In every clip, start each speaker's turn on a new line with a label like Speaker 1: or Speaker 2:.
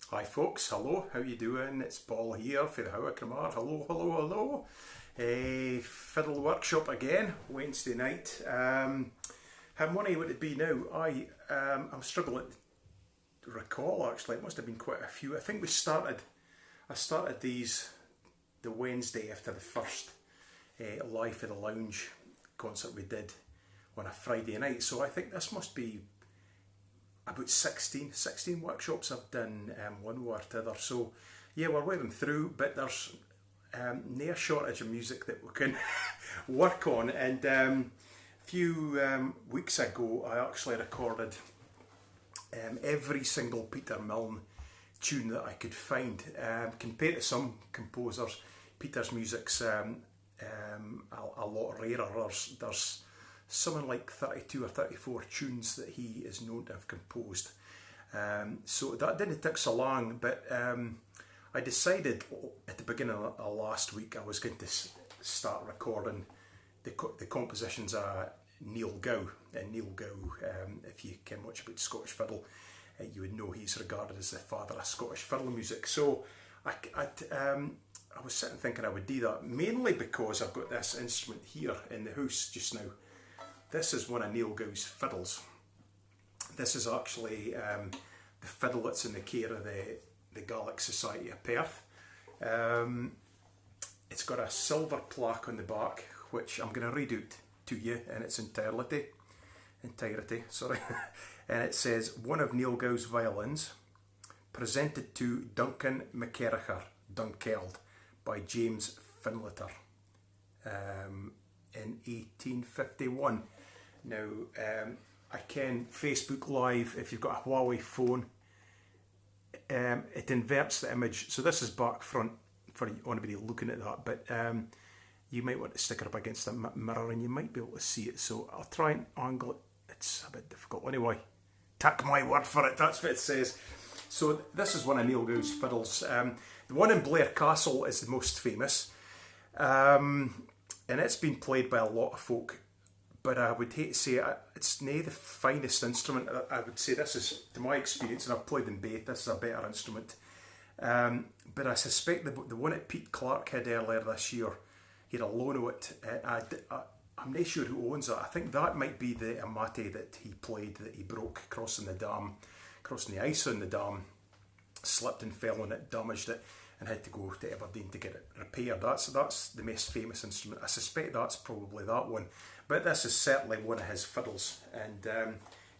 Speaker 1: Hi folks, hello, how you doing? It's Paul here for the Howa Cramar. Hello, hello, hello. Fiddle workshop again, Wednesday night. How many would it be now? I'm struggling to recall actually, it must have been quite a few. I think I started these the Wednesday after the first Live for the Lounge concert we did on a Friday night. So I think this must be about 16 workshops I've done, one way or the other. So yeah, we're wearing through, but there's no shortage of music that we can work on. And a few weeks ago I actually recorded every single Peter Milne tune that I could find. Compared to some composers, Peter's music's a lot rarer. There's something like 32 or 34 tunes that he is known to have composed. So that didn't take so long, but I decided at the beginning of last week I was going to start recording the compositions of Niel Gow. And Niel Gow, if you care much about Scottish fiddle, you would know he's regarded as the father of Scottish fiddle music. So I was sitting thinking I would do that, mainly because I've got this instrument here in the house just now. This is one of Niel Gow's fiddles. This is actually the fiddle that's in the care of the Gaelic Society of Perth. It's got a silver plaque on the back, which I'm going to read out to you in its entirety, and it says, "One of Niel Gow's violins, presented to Duncan McKerracher, Dunkeld, by James Finlater, in 1851. Now, I can Facebook Live, if you've got a Huawei phone, it inverts the image. So this is back front for anybody looking at that, but you might want to stick it up against the mirror and you might be able to see it. So I'll try and angle it. It's a bit difficult. Anyway, take my word for it, that's what it says. So this is one of Niel Gow's fiddles. The one in Blair Castle is the most famous. And it's been played by a lot of folk, but I would hate to say it's not the finest instrument. I would say this is, to my experience, and I've played in both, this is a better instrument. But I suspect the one that Pete Clark had earlier this year, he had a loan of it. I'm not sure who owns it. I think that might be the Amati that he played, that he broke crossing the ice on the dam, slipped and fell on it, damaged it, and had to go to Aberdeen to get it repaired. That's the most famous instrument. I suspect that's probably that one. But this is certainly one of his fiddles, and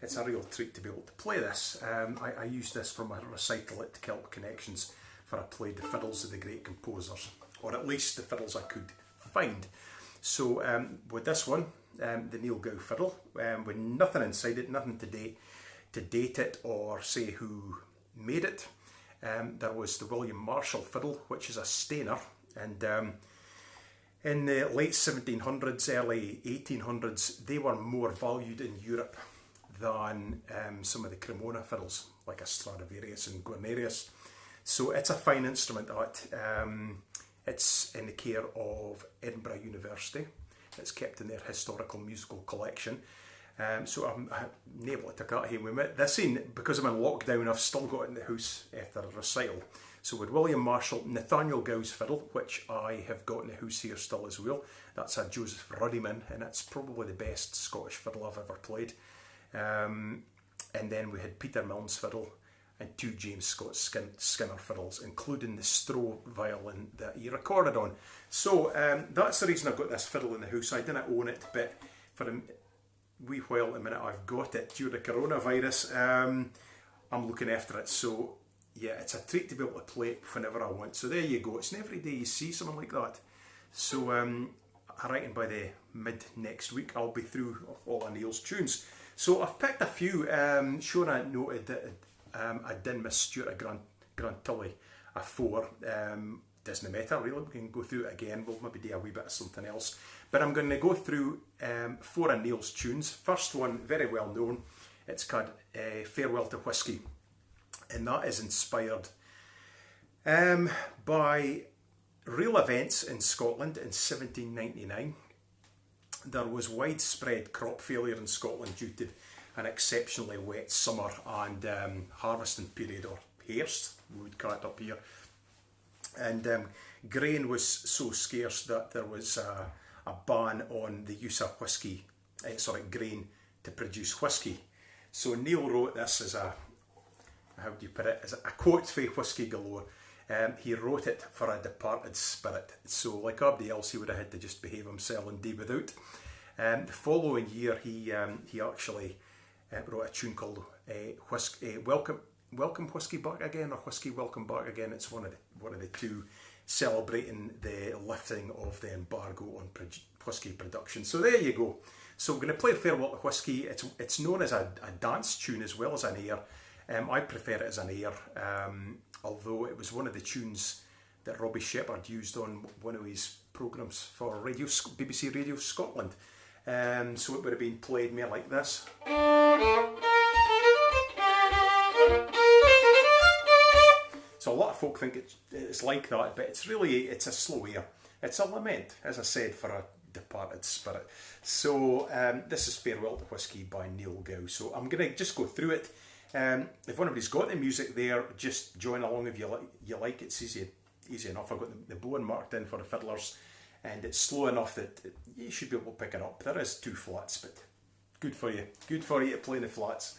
Speaker 1: it's a real treat to be able to play this. I used this for my recital at Celtic Connections, for I played the fiddles of the great composers, or at least the fiddles I could find. So with this one, the Niel Gow fiddle, with nothing inside it, nothing to date it or say who made it. There was the William Marshall fiddle, which is a Stainer, and in the late 1700s, early 1800s, they were more valued in Europe than some of the Cremona fiddles, like a Stradivarius and Guarnerius. So it's a fine instrument. It's in the care of Edinburgh University. It's kept in their historical musical collection. So I'm not able to take that home with me. This one, because I'm in lockdown, I've still got it in the house after a recital. So with William Marshall, Nathaniel Gow's fiddle, which I have got in the house here still as well. That's a Joseph Ruddiman, and it's probably the best Scottish fiddle I've ever played. And then we had Peter Milne's fiddle and two James Scott Skinner fiddles, including the Stroh violin that he recorded on. So that's the reason I've got this fiddle in the house. I didn't own it, but for a wee while, the minute I've got it, due to coronavirus, I'm looking after it. So yeah, it's a treat to be able to play it whenever I want. So there you go. It's not every day you see something like that. So I reckon by the mid next week I'll be through all of Niel's tunes. So I've picked a few. Shona noted that I didn't miss Stuart of Grant Tully, a 4. Doesn't matter really, we can go through it again. We'll maybe do a wee bit of something else, but I'm going to go through 4 of Niel's tunes. First one, very well known, it's called Farewell to Whiskey, and that is inspired by real events in Scotland in 1799. There was widespread crop failure in Scotland due to an exceptionally wet summer and harvesting period, or hairst, we would call it up here. And grain was so scarce that there was a ban on the use of grain to produce whiskey. So Niel wrote this as a, how do you put it, as a quote for Whiskey Galore. He wrote it for a departed spirit. So like everybody else, he would have had to just behave himself and do without. The following year, he actually wrote a tune called Welcome Whiskey Back Again, or Whiskey Welcome Back Again. It's one of the two, celebrating the lifting of the embargo on whiskey production. So there you go. So we're going to play Farewell to Whiskey. It's known as a dance tune as well as an air. I prefer it as an air, although it was one of the tunes that Robbie Shepherd used on one of his programmes for BBC Radio Scotland. So it would have been played more like this. So a lot of folk think it's like that, but it's a slow air. It's a lament, as I said, for a departed spirit. So this is Farewell to Whiskey by Niel Gow. So I'm going to just go through it. If anybody's got the music there, just join along if you like. It's easy enough. I've got the bowing marked in for the fiddlers, and it's slow enough that you should be able to pick it up. There is 2 flats, but good for you. Good for you to play the flats.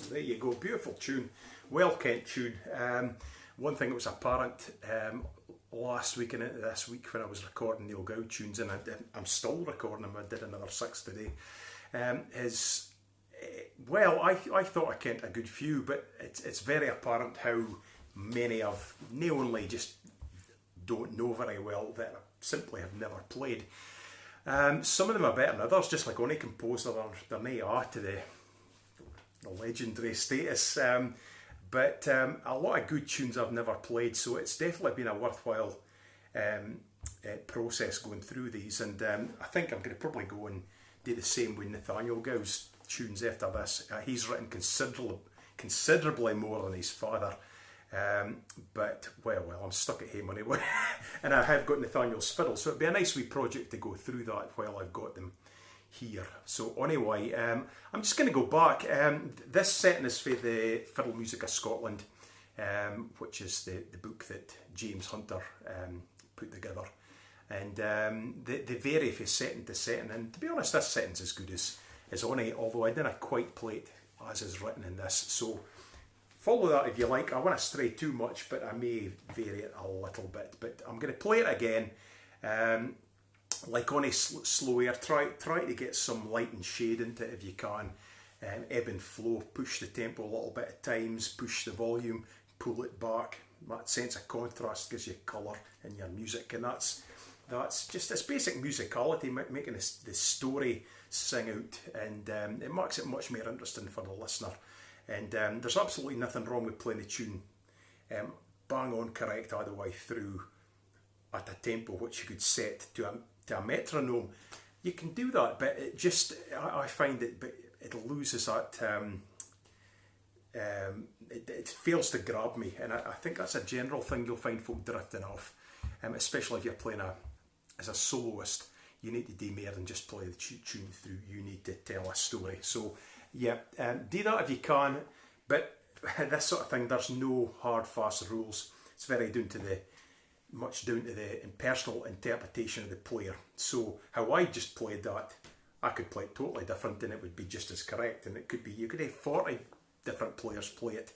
Speaker 1: There you go, beautiful tune, well kent tune. One thing that was apparent last week and into this week when I was recording Niel Gow tunes, and I'm still recording them, I did another 6 today, is, well, I thought I kent a good few, but it's very apparent how many of not only just don't know very well, that I simply have never played. Some of them are better than others, just like any composer, they're nae to the legendary status, but a lot of good tunes I've never played, so it's definitely been a worthwhile process going through these, and I think I'm going to probably go and do the same with Niel Gow's tunes after this. He's written considerably more than his father, but well, I'm stuck at home anyway, and I have got Nathaniel's fiddle, so it'd be a nice wee project to go through that while I've got them here. So anyway, I'm just going to go back. This setting is for the Fiddle Music of Scotland, which is the book that James Hunter put together, and they vary from setting to setting, and to be honest, this setting's as good as any, although I didn't quite play it as is written in this, so follow that if you like. I won't stray too much, but I may vary it a little bit, but I'm going to play it again. Like on a slow air, try to get some light and shade into it if you can. ebb and flow, push the tempo a little bit at times, push the volume, pull it back. That sense of contrast gives you colour in your music, and that's just this basic musicality, making the story sing out, and it makes it much more interesting for the listener. And there's absolutely nothing wrong with playing the tune bang on correct all the way through at a tempo which you could set to a metronome. You can do that, but it just, I find it loses that, it fails to grab me, and I think that's a general thing you'll find folk drifting off, especially if you're playing as a soloist. You need to do more than just play the tune through, you need to tell a story. So yeah, do that if you can, but this sort of thing, there's no hard fast rules. It's very much down to the personal interpretation of the player. So how I just played that, I could play it totally different and it would be just as correct, and it could be, you could have 40 different players play it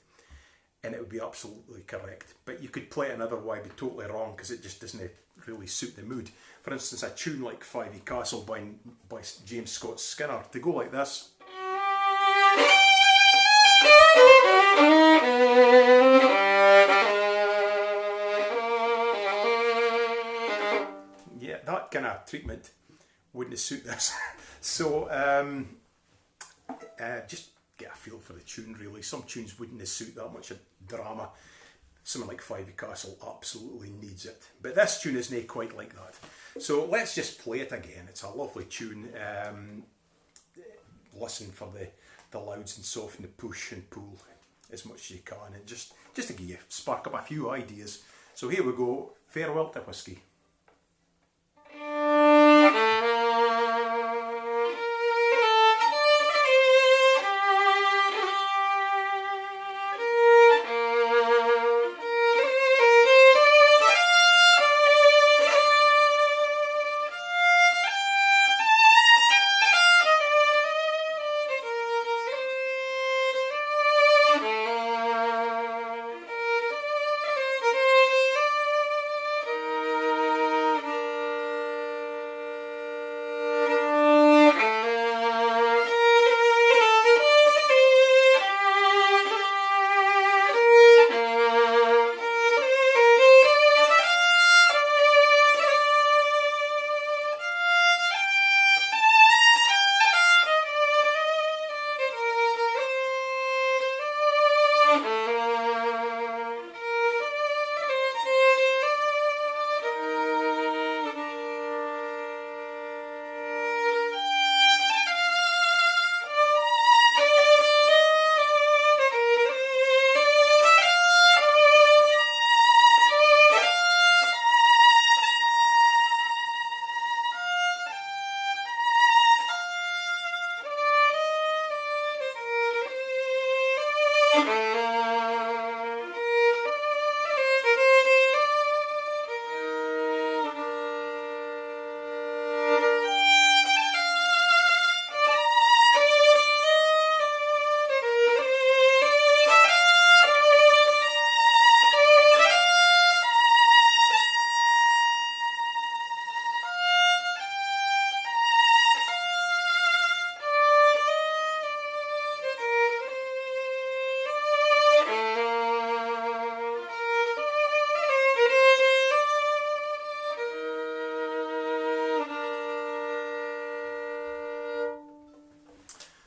Speaker 1: and it would be absolutely correct, but you could play it another way, be totally wrong, because it just doesn't really suit the mood. For instance, a tune like Fyvie Castle by James Scott Skinner, to go like this. Yeah, that kind of treatment wouldn't suit this. So just get a feel for the tune, really. Some tunes wouldn't suit that much of drama. Something like Fyvie Castle absolutely needs it, but this tune isn't quite like that. So let's just play it again. It's a lovely tune. Listen for the louds and soften the push and pull as much as you can, and just to give you, spark up a few ideas. So here we go. Farewell to Whiskey.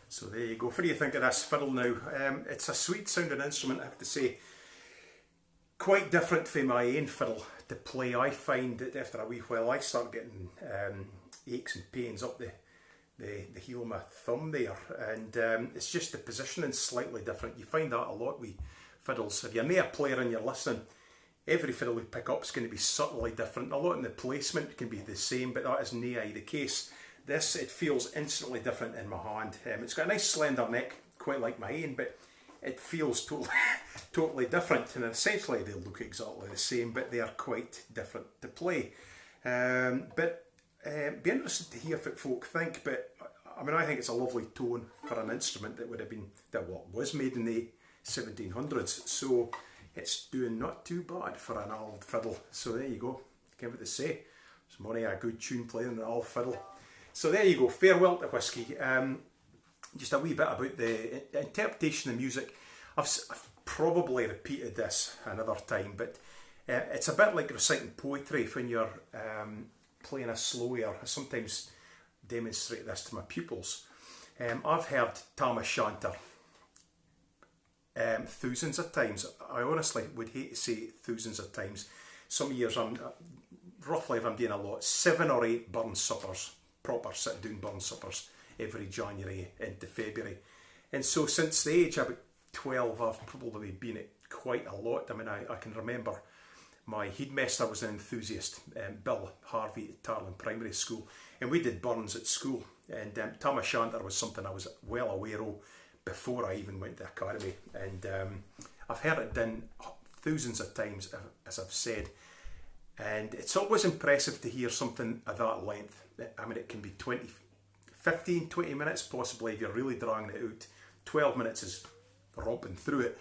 Speaker 1: So there you go. What do you think of this fiddle now? It's a sweet sounding instrument, I have to say. Quite different from my own fiddle to play. I find that after a wee while I start getting aches and pains up the heel of my thumb there, and it's just the positioning slightly different. You find that a lot with fiddles. If you're near a player and you're listening, every fiddle you pick up is going to be subtly different. A lot in the placement can be the same, but that is near the case. This, it feels instantly different in my hand. It's got a nice slender neck, quite like my own, but it feels totally different, and essentially they look exactly the same, but they are quite different to play. Be interested to hear what folk think, but I mean, I think it's a lovely tone for an instrument that was made in the 1700s, so it's doing not too bad for an old fiddle. So there you go, give it to say. There's money a good tune playing an old fiddle. So there you go, farewell to Whiskey. just a wee bit about the interpretation of music. I've probably repeated this another time, but it's a bit like reciting poetry when you're playing a slow air. I sometimes demonstrate this to my pupils. I've heard Tam O'Shanter thousands of times. I honestly would hate to say thousands of times. Some years, roughly if I'm doing a lot, 7 or 8 burn suppers, proper sit-down burn suppers, every January into February. And so since the age of about 12, I've probably been at quite a lot. I mean, I can remember my headmaster was an enthusiast, Bill Harvey at Tarlin Primary School, and we did burns at school. And Tam O'Shanter was something I was well aware of before I even went to academy. And I've heard it done thousands of times, as I've said. And it's always impressive to hear something of that length. I mean, it can be 15, 20 minutes, possibly, if you're really dragging it out. 12 minutes is romping through it.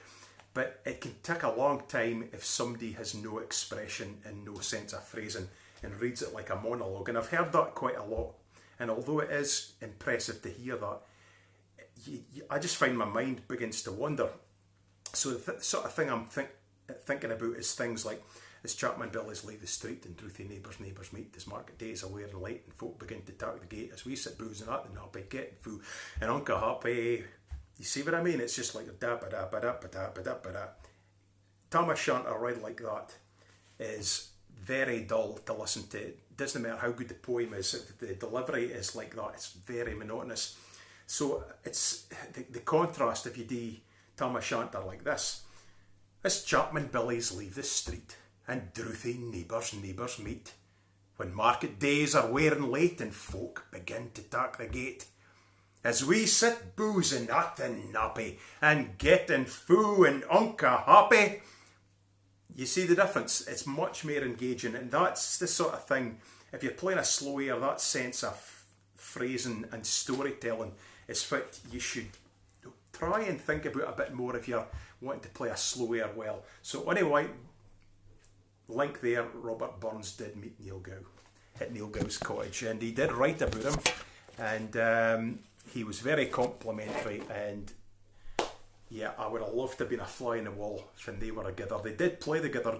Speaker 1: But it can take a long time if somebody has no expression and no sense of phrasing and reads it like a monologue. And I've heard that quite a lot. And although it is impressive to hear that, I just find my mind begins to wander. So the sort of thing I'm thinking about is things like, as Chapman Billies leave the street and drouthy neighbours meet, as market days are wearing late and folk begin to tack the gate, as we sit boozing at the nappy, getting food and Uncle Happy. You see what I mean? It's just like da ba da ba da ba da ba da ba da. Tam O'Shanter read like that is very dull to listen to. It doesn't matter how good the poem is, if the delivery is like that, it's very monotonous. So it's the contrast if you do Tam O'Shanter like this. As Chapman Billies leave the street and drouthy neighbours meet, when market days are wearing late and folk begin to tack the gate, as we sit boozing at the nappy and getting foo and unca happy. You see the difference? It's much more engaging, and that's the sort of thing, if you're playing a slow air, that sense of phrasing and storytelling is what you should try and think about a bit more if you're wanting to play a slow air well. So anyway, link there, Robert Burns did meet Niel Gow at Niel Gow's cottage, and he did write about him, and he was very complimentary, and yeah, I would have loved to have been a fly in the wall when they were together. They did play together.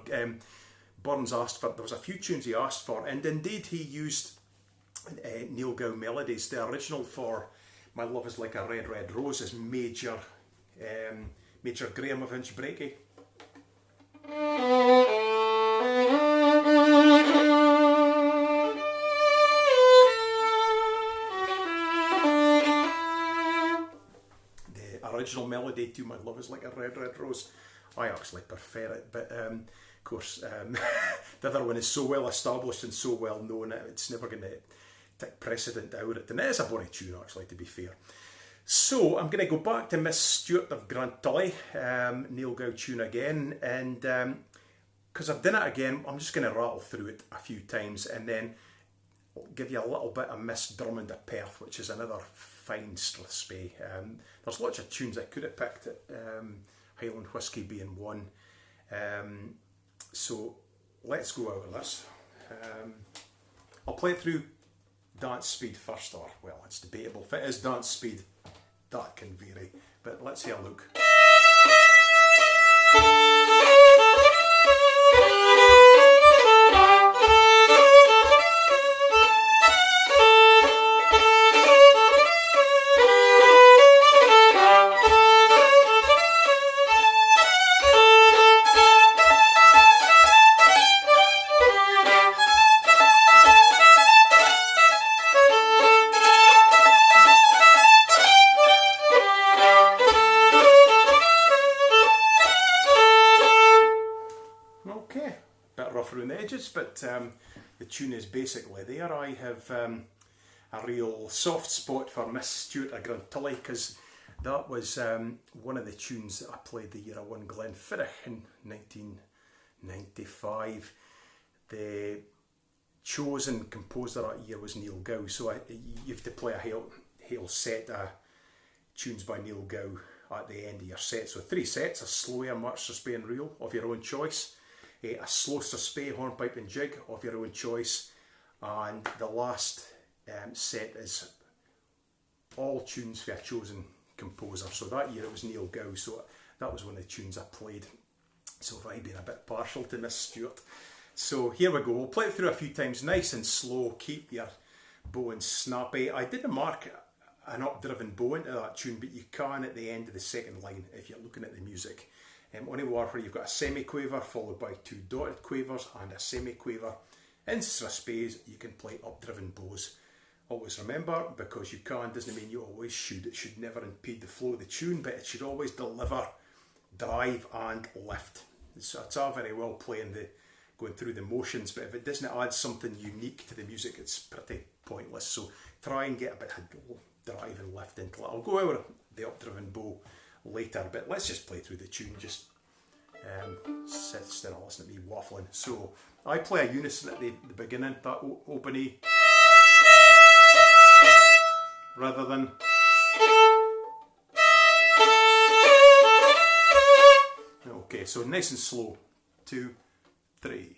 Speaker 1: Burns asked for, there was a few tunes he asked for, and indeed he used Niel Gow melodies. The original for My Love Is Like a Red, Red Rose is Major Graham of Inchbreaky. Original melody to My Love Is Like a Red, Red Rose. I actually prefer it, but of course the other one is so well established and so well known, it's never going to take precedent over it, and it is a bonny tune actually, to be fair. So I'm going to go back to Miss Stewart of Grantully, Niel Gow tune again, and because I've done it again, I'm just going to rattle through it a few times and then I'll give you a little bit of Miss Drummond of Perth, which is another fine Strathspey. There's lots of tunes I could have picked, Highland Whiskey being one. So let's go over this. I'll play it through dance speed first, or well, it's debatable. If it is dance speed, that can vary, but let's have a look. But the tune is basically there. I have a real soft spot for Miss Stewart of Grantully, because that was one of the tunes that I played the year I won Glenfiddich in 1995. The chosen composer that year was Niel Gow, so you have to play a whole set of tunes by Niel Gow at the end of your set. So 3 sets: a slow air, march, Strathspey and reel of your own choice, a slow Strathspey, hornpipe and jig of your own choice, and the last set is all tunes for a chosen composer. So that year it was Niel Gow, so that was one of the tunes I played. So if I've been a bit partial to Miss Stewart. So here we go, we'll play it through a few times, nice and slow, keep your bowing snappy. I didn't mark an up-driven bow into that tune, but you can at the end of the second line if you're looking at the music. Anywhere where you've got a semi-quaver followed by two dotted quavers and a semi-quaver in spades, you can play up-driven bows. Always remember, because you can doesn't mean you always should. It should never impede the flow of the tune, but it should always deliver, drive and lift. So it's all very well playing going through the motions, but if it doesn't add something unique to the music, it's pretty pointless. So try and get a bit of drive and lift into it. I'll go over the up-driven bow later, but let's just play through the tune. Just sit still and listen to me waffling. So I play a unison at the beginning, that open E, rather than okay, so nice and slow. 2, 3.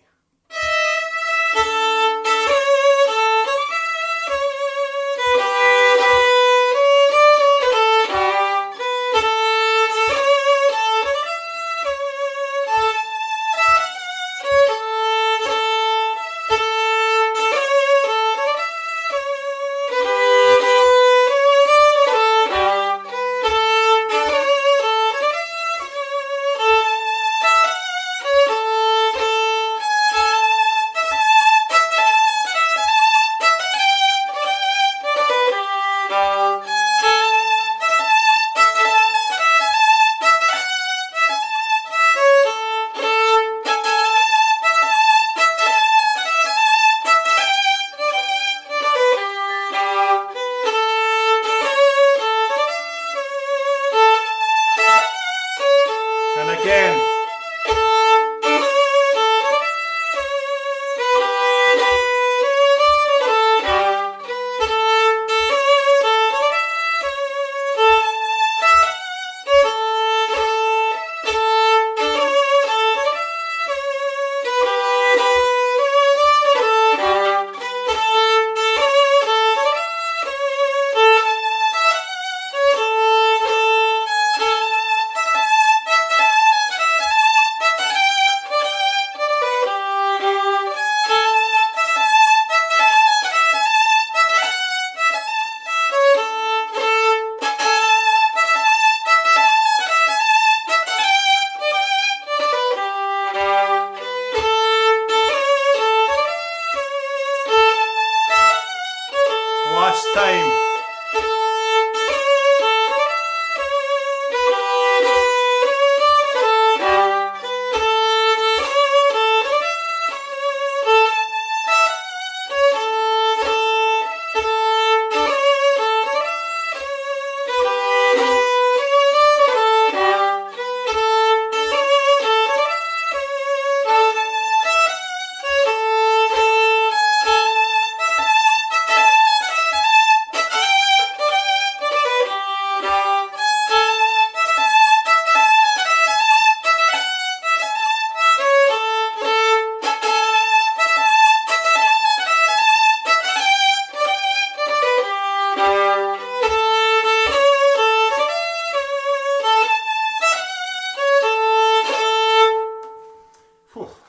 Speaker 1: Time.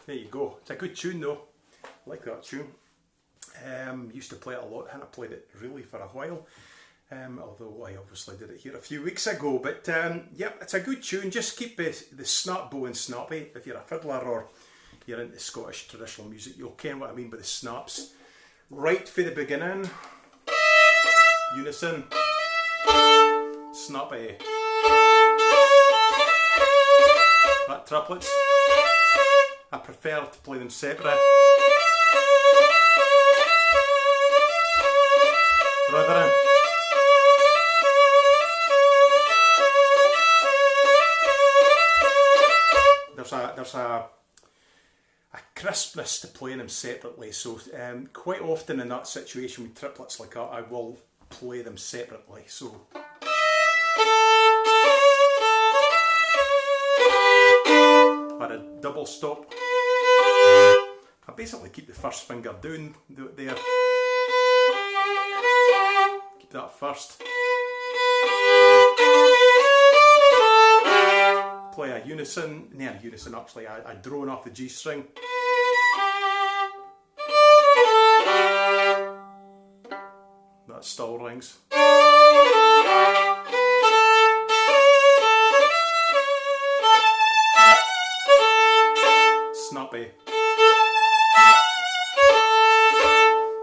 Speaker 1: There you go. It's a good tune though. I like that tune. Used to play it a lot. I haven't played it really for a while. Although I obviously did it here a few weeks ago. But yeah, it's a good tune. Just keep the snap bow and snappy. If you're a fiddler or you're into Scottish traditional music, you'll ken what I mean by the snaps. Right for the beginning. Unison. Snappy. That triplets. I prefer to play them separate. Rather than there's a crispness to playing them separately. So quite often in that situation with triplets like that, I will play them separately. So at a double stop, I basically keep the first finger down there. Keep that first. play a unison, not a unison actually, a drone off the G string. That still rings. Snappy.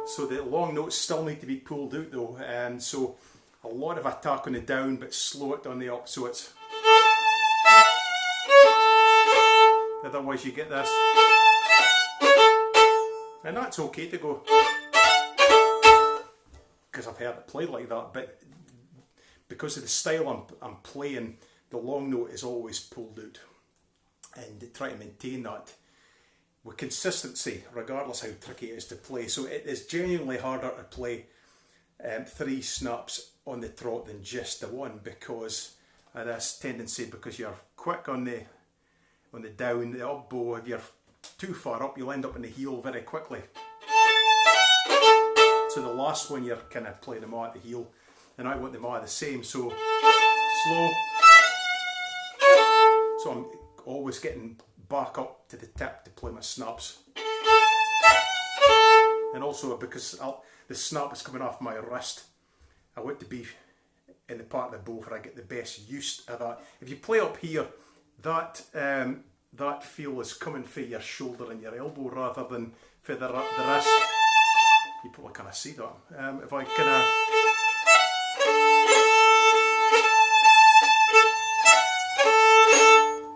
Speaker 1: So the long notes still need to be pulled out though, and so a lot of attack on the down but slow it on the up, so it's, otherwise you get this, and that's okay to go, because I've heard it played like that, but because of the style I'm playing, the long note is always pulled out, and try to maintain that with consistency, regardless how tricky it is to play. So it is genuinely harder to play 3 snaps on the trot than just the one, because of this tendency, because you're quick on the down, the up bow. If you're too far up, you'll end up in the heel very quickly. So the last one, you're kind of playing them all at the heel, and I want them all the same, so slow. So I'm always getting back up to the tip to play my snaps, and also because the snap is coming off my wrist, I want to be in the part of the bow where I get the best use of that. If you play up here, that feel is coming for your shoulder and your elbow rather than for the wrist. You probably kind of see that. If I kind of,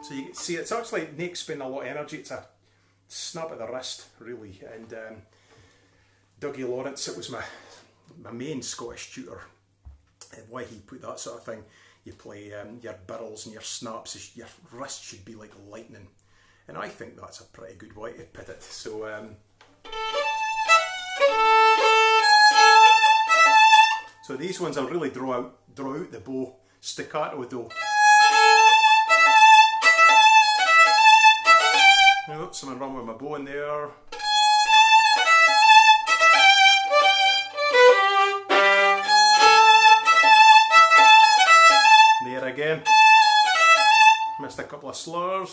Speaker 1: so you can see it's actually not expending a lot of energy, it's a snap of the wrist really. And Dougie Lawrence, it was my main Scottish tutor, and why he put that sort of thing. You play your birrels and your snaps, your wrist should be like lightning, and I think that's a pretty good way to put it. So so these ones I'll really draw out the bow, staccato though. Oh, someone run with my bow in there. There again. Missed a couple of slurs.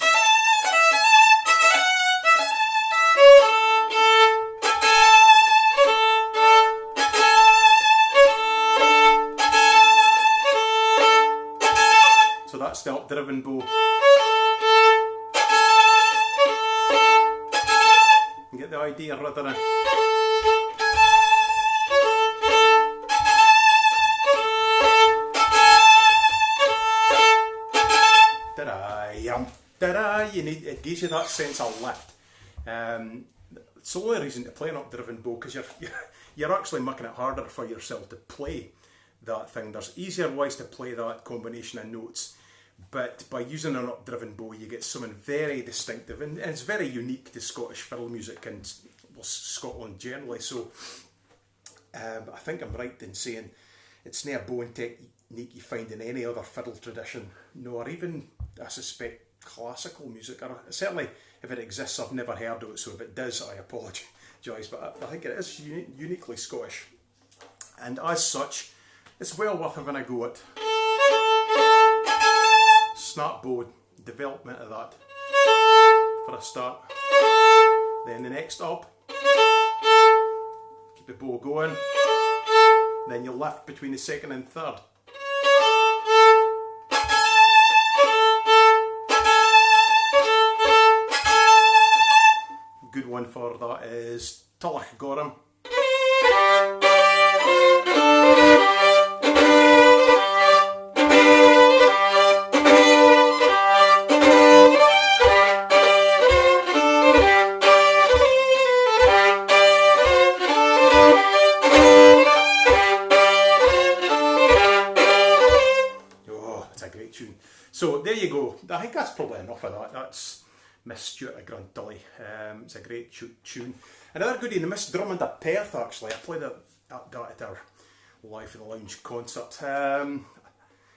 Speaker 1: So that's the up-driven bow. You get the idea, rather. It gives you that sense of lift. It's the only reason to play an up-driven bow, because you're actually making it harder for yourself to play that thing. There's easier ways to play that combination of notes, but by using an up-driven bow you get something very distinctive, and it's very unique to Scottish fiddle music and Scotland generally. So I think I'm right in saying it's not a bowing technique you find in any other fiddle tradition, or even, I suspect, classical music. Or certainly if it exists, I've never heard of it, so if it does, I apologise, but I think it is uniquely Scottish, and as such it's well worth having a go at. Snap bow, development of that for a start, then the next up, keep the bow going, then you lift between the second and third. Good one for that is Tullach Gorham. Oh, it's a great tune. So there you go. I think that's probably enough of that. That's Miss Stuart of Grantully. It's a great tune. Another goodie, the Miss Drummond of Perth, actually. I played that at our Live in the Lounge concert.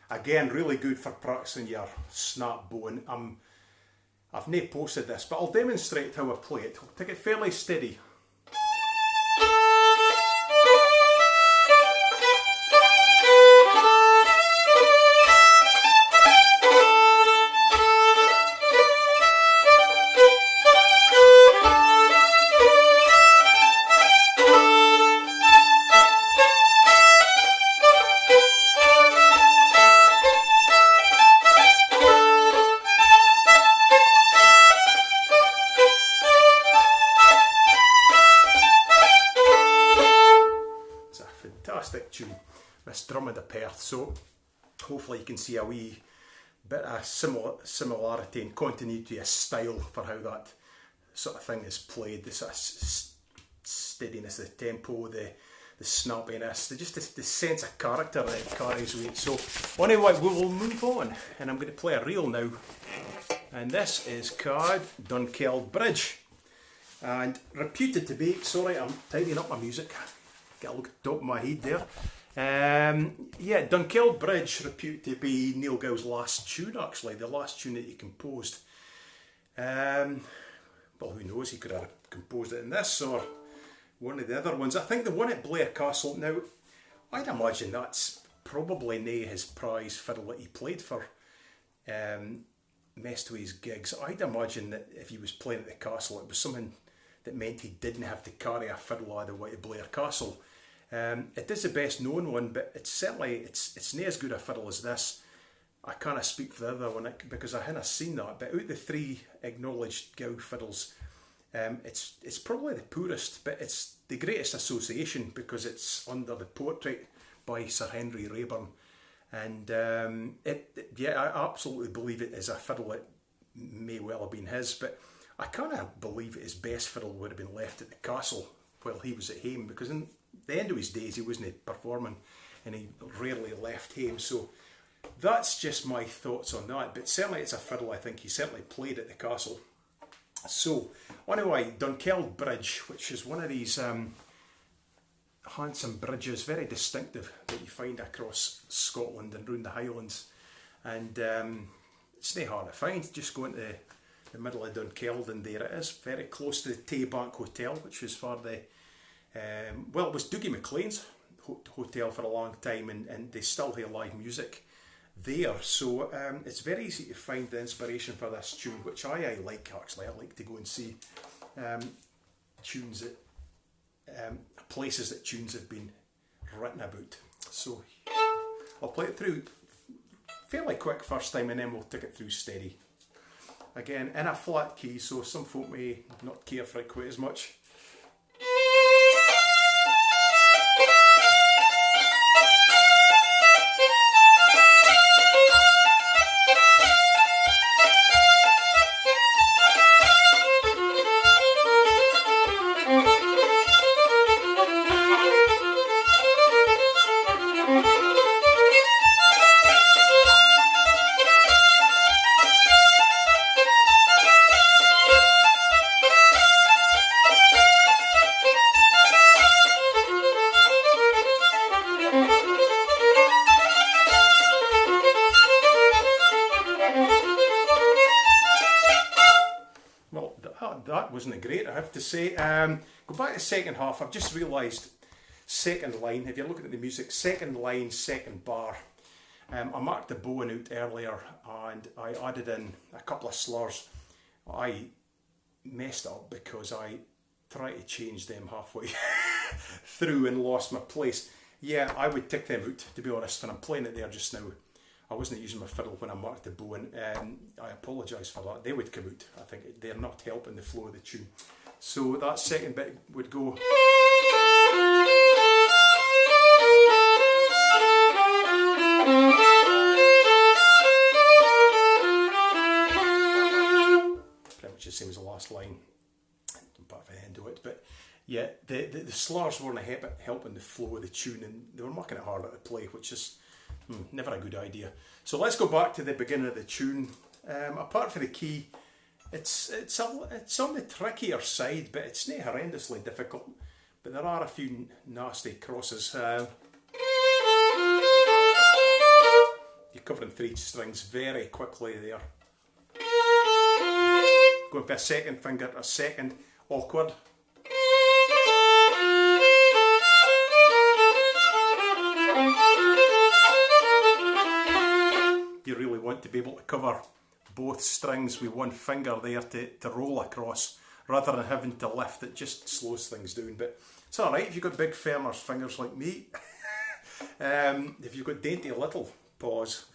Speaker 1: Again, really good for practicing your snap bowing. I've not posted this, but I'll demonstrate how I play it. I'll take it fairly steady. So hopefully you can see a wee bit of similarity and continuity of style for how that sort of thing is played. The sort of steadiness, the tempo, the snappiness, the sense of character that it carries with it. So anyway, we will move on, and I'm going to play a reel now. And this is called Dunkeld Bridge. And reputed to be, sorry, I'm tidying up my music. Get a look at the top of my head there. Yeah, Dunkeld Bridge, reputed to be Niel Gow's last tune, actually, the last tune that he composed. Well, who knows, he could have composed it in this or one of the other ones. I think the one at Blair Castle, now, I'd imagine that's probably nae his prize fiddle that he played for Mestway's gigs. I'd imagine that if he was playing at the castle, it was something that meant he didn't have to carry a fiddle all the way to Blair Castle. It is the best known one, but it's certainly, it's nae as good a fiddle as this. I can't speak for the other one because I hadn't seen that, but out of the three acknowledged Gow fiddles, it's probably the poorest, but it's the greatest association because it's under the portrait by Sir Henry Raeburn. And yeah, I absolutely believe it is a fiddle that may well have been his, but I can't believe his best fiddle would have been left at the castle while he was at home, because in the end of his days he wasn't performing and he rarely left home. So that's just my thoughts on that, but certainly it's a fiddle I think he certainly played at the castle. So anyway, Dunkeld Bridge, which is one of these handsome bridges, very distinctive, that you find across Scotland and round the Highlands, and it's not hard to find. Just go into the middle of Dunkeld and there it is, very close to the Tay Bank Hotel, which was for the well, it was Dougie MacLean's hotel for a long time, and they still hear live music there, so it's very easy to find the inspiration for this tune, which I like actually. I like to go and see tunes that places that tunes have been written about. So I'll play it through fairly quick first time, and then we'll take it through steady. Again, in a flat key, so some folk may not care for it quite as much. That wasn't great, I have to say. Go back to the second half. I've just realised second line, if you're looking at the music, second line, second bar. I marked the bowing out earlier and I added in a couple of slurs. I messed up because I tried to change them halfway through and lost my place. Yeah, I would take them out, to be honest, when I'm playing it there just now. I wasn't using my fiddle when I marked the bowing. I apologise for that. They would come out. I think they're not helping the flow of the tune. So that second bit would go. Pretty much the same as the last line. Apart from the end of it. But yeah, the slurs weren't helping the flow of the tune, and they were making it harder to play, which is never a good idea. So let's go back to the beginning of the tune. Apart from the key, it's on the trickier side, but it's not horrendously difficult. But there are a few nasty crosses. You're covering three strings very quickly there. Going for a second finger to a second, awkward. You really want to be able to cover both strings with one finger there to roll across, rather than having to lift. It just slows things down, but it's alright if you've got big firmer fingers like me. If you've got dainty little paws,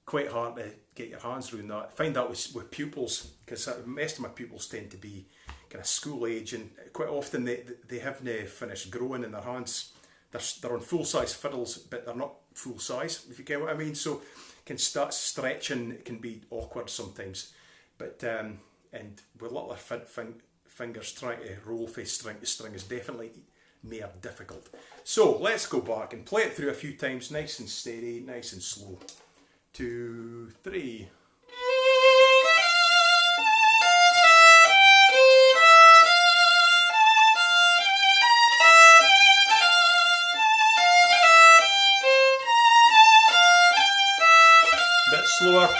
Speaker 1: quite hard to get your hands around that. I find that with pupils, because most of my pupils tend to be kind of school age, and quite often they haven't finished growing and their hands they're on full-size fiddles, but they're not full-size, if you get what I mean. So can start stretching, it can be awkward sometimes. But and with little fingers trying to roll from string to string is definitely more difficult. So let's go back and play it through a few times, nice and steady, nice and slow. 2, 3. Bit slower.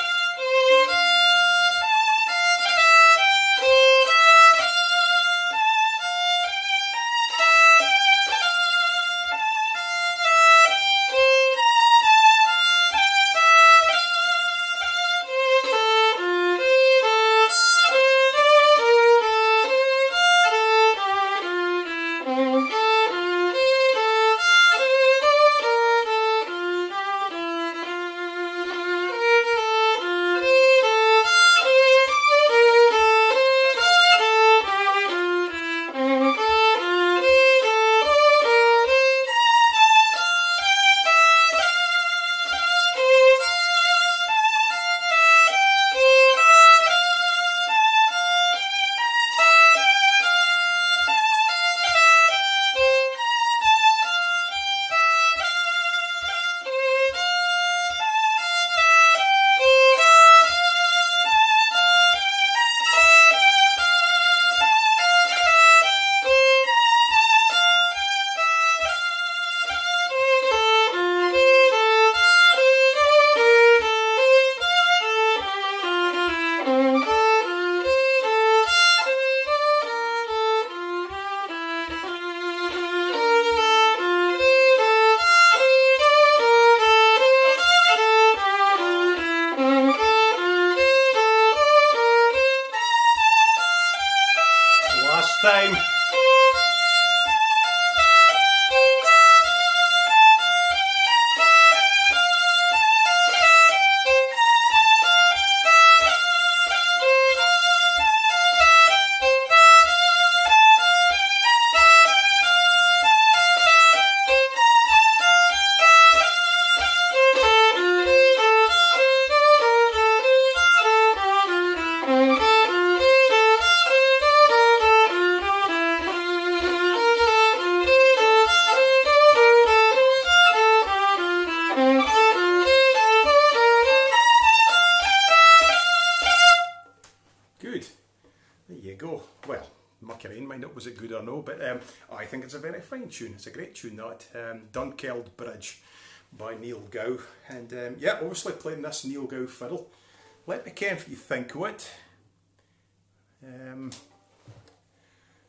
Speaker 1: Time. Good. There you go. Well, mucky rain, mind it, was it good or no, but I think it's a very fine tune. It's a great tune, that. Dunkeld Bridge by Niel Gow. And yeah, obviously playing this Niel Gow fiddle. Let me know if you think of it.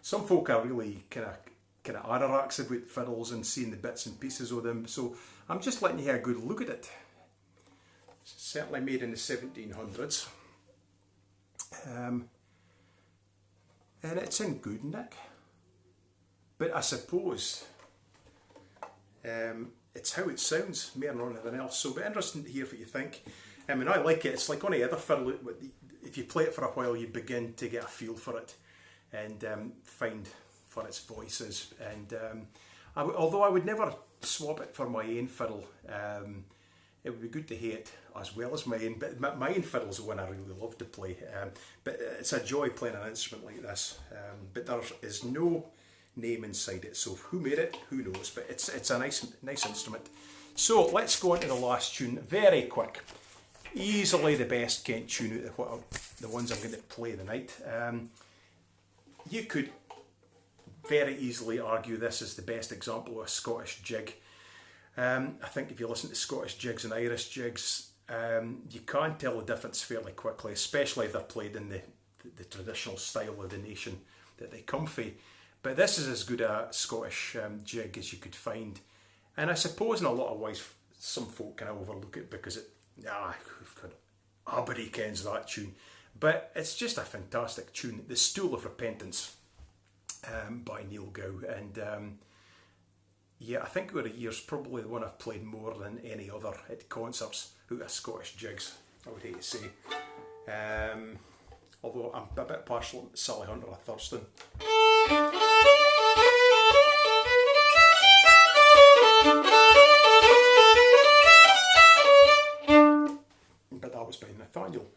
Speaker 1: Some folk are really kind of anoraks about fiddles and seeing the bits and pieces of them, so I'm just letting you have a good look at it. It's certainly made in the 1700s. And it's in good nick, but I suppose it's how it sounds more than anything else, so it'll be interesting to hear what you think. I mean, I like it. It's like any other fiddle. If you play it for a while, you begin to get a feel for it and find for its voices. And although I would never swap it for my own fiddle, it would be good to hear it as well as my own. But my own fiddle is the one I really love to play. But it's a joy playing an instrument like this. But there is no name inside it, so who made it, who knows. But it's a nice instrument. So let's go on to the last tune, very quick. Easily the best Kent tune out of the ones I'm going to play tonight. You could very easily argue this is the best example of a Scottish jig. I think if you listen to Scottish jigs and Irish jigs, you can tell the difference fairly quickly, especially if they're played in the traditional style of the nation that they come from. But this is as good a Scottish jig as you could find. And I suppose in a lot of ways some folk can overlook it because everybody kens that tune. But it's just a fantastic tune. The Stool of Repentance by Niel Gow. And yeah, I think over the years probably the one I've played more than any other at concerts out of Scottish jigs, I would hate to say. Although I'm a bit partial to Sally Hunter of Thurston.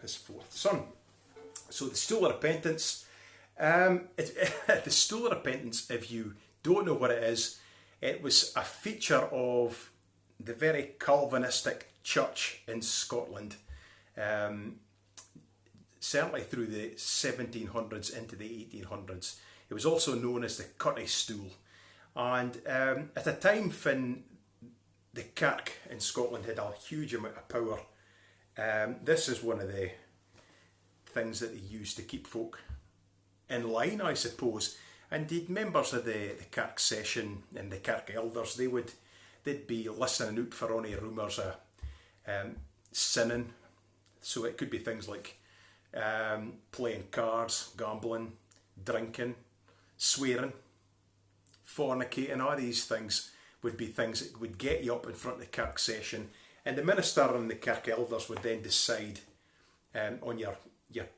Speaker 1: his fourth son. So the Stool of Repentance, the Stool of Repentance, if you don't know what it is, it was a feature of the very Calvinistic church in Scotland, certainly through the 1700s into the 1800s. It was also known as the Cutty Stool. And at a time when the Kirk in Scotland had a huge amount of power, this is one of the things that they used to keep folk in line, I suppose. Indeed, members of the Kirk session and the Kirk elders, they'd be listening out for any rumours of sinning. So it could be things like playing cards, gambling, drinking, swearing, fornicating. All these things would be things that would get you up in front of the Kirk session, and the minister and the Kirk elders would then decide on your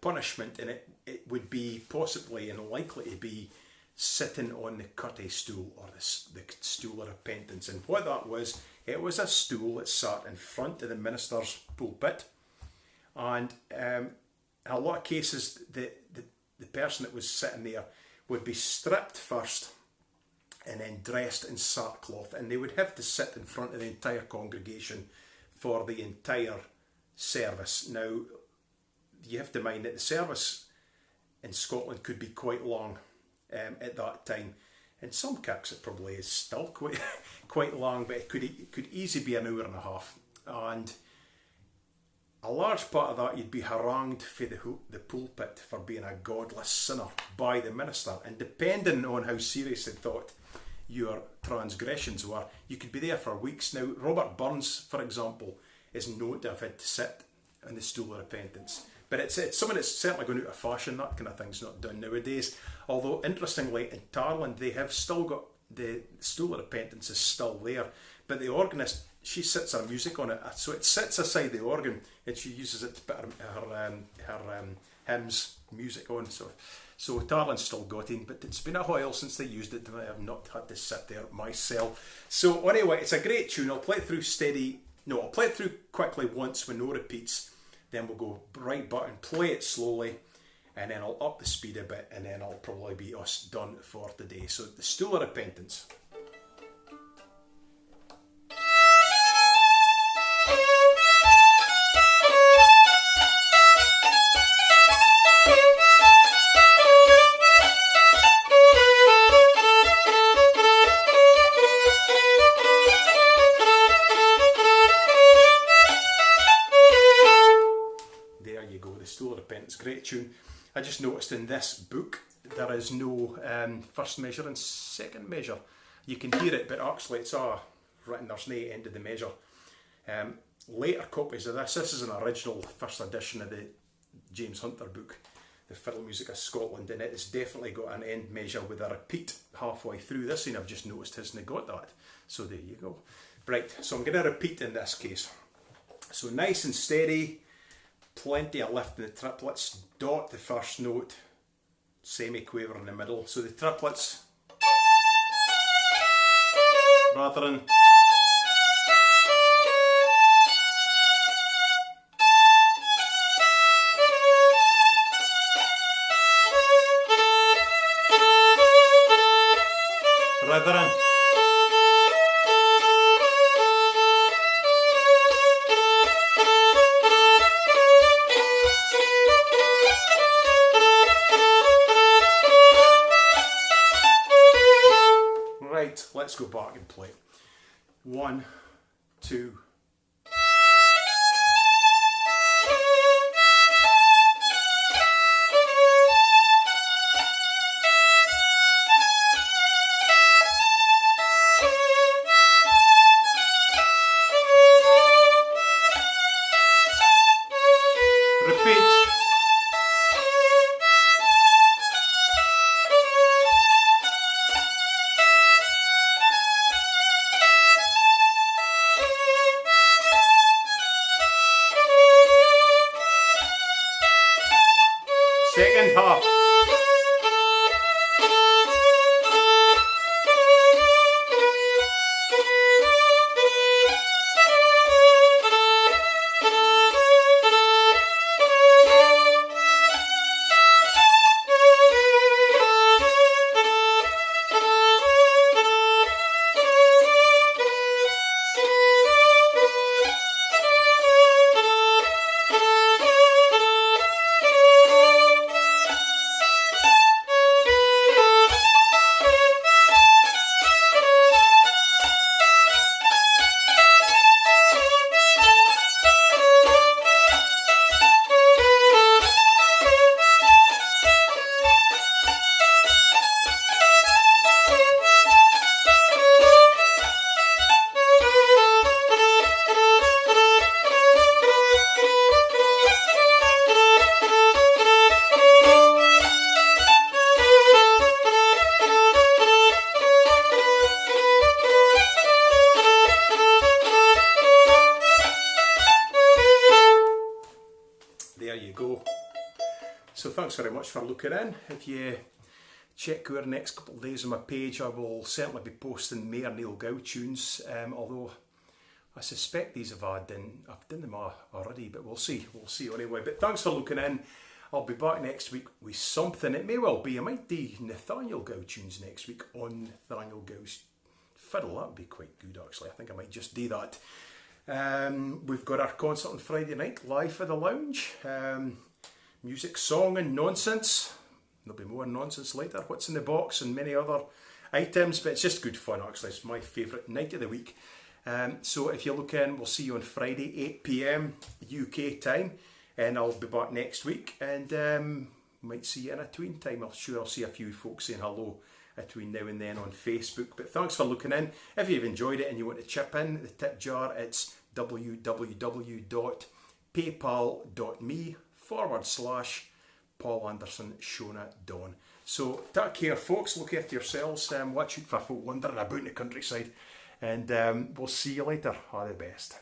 Speaker 1: punishment, and it would be possibly and likely to be sitting on the Cutty Stool, or the Stool of Repentance. And what that was, it was a stool that sat in front of the minister's pulpit, and in a lot of cases the person that was sitting there would be stripped first and then dressed in sackcloth, and they would have to sit in front of the entire congregation for the entire service. Now, you have to mind that the service in Scotland could be quite long at that time. In some kirks it probably is still quite long, but it could easily be an hour and a half. And a large part of that, you'd be harangued for the pulpit for being a godless sinner by the minister. And depending on how serious they thought your transgressions were, you could be there for weeks. Now, Robert Burns, for example, is known to have had to sit on the Stool of Repentance. But it's something that's certainly going out of fashion. That kind of thing's not done nowadays. Although, interestingly, in Tarland, they have still got the Stool of Repentance is still there. But the organist, she sits her music on it. So it sits aside the organ, and she uses it to put her hymns, music on. So Tarland's still got in, but it's been a while since they used it, and I have not had to sit there myself. So anyway, it's a great tune. I'll play it through I'll play it through quickly once with no repeats. Then we'll go right button, play it slowly, and then I'll up the speed a bit, and then I'll probably be us done for today. So the Stool of Repentance. Great tune. I just noticed in this book there is no first measure and second measure. You can hear it, but actually it's written, there's no end of the measure. Later copies of this is an original first edition of the James Hunter book, The Fiddle Music of Scotland, and it has definitely got an end measure with a repeat halfway through. This scene I've just noticed hasn't got that. So there you go. Right, so I'm going to repeat in this case. So nice and steady. Plenty of lift in the triplets, dot the first note, semi-quaver in the middle. So the triplets, rather than let's go back and play. 1, 2. Repeat. Second half. thanks very much for looking in. If you check our next couple of days on my page, I will certainly be posting more Niel Gow tunes, although I suspect these I've done them already, but we'll see anyway. But thanks for looking in. I'll be back next week with something. It may well be, I might do Niel Gow tunes next week on Niel Gow's fiddle. That would be quite good actually. I think I might just do that. We've got our concert on Friday night, live for the lounge. Music, song and nonsense. There'll be more nonsense later. What's in the box and many other items, but it's just good fun actually. It's my favourite night of the week. So if you look in, we'll see you on Friday, 8 PM UK time, and I'll be back next week, and might see you in between time. I'm sure I'll see a few folks saying hello between now and then on Facebook. But thanks for looking in. If you've enjoyed it and you want to chip in the tip jar, it's www.paypal.me/Paul Anderson Shona Dawn. So take care folks, look after yourselves, watch out for folk wandering about in the countryside, and we'll see you later. All the best.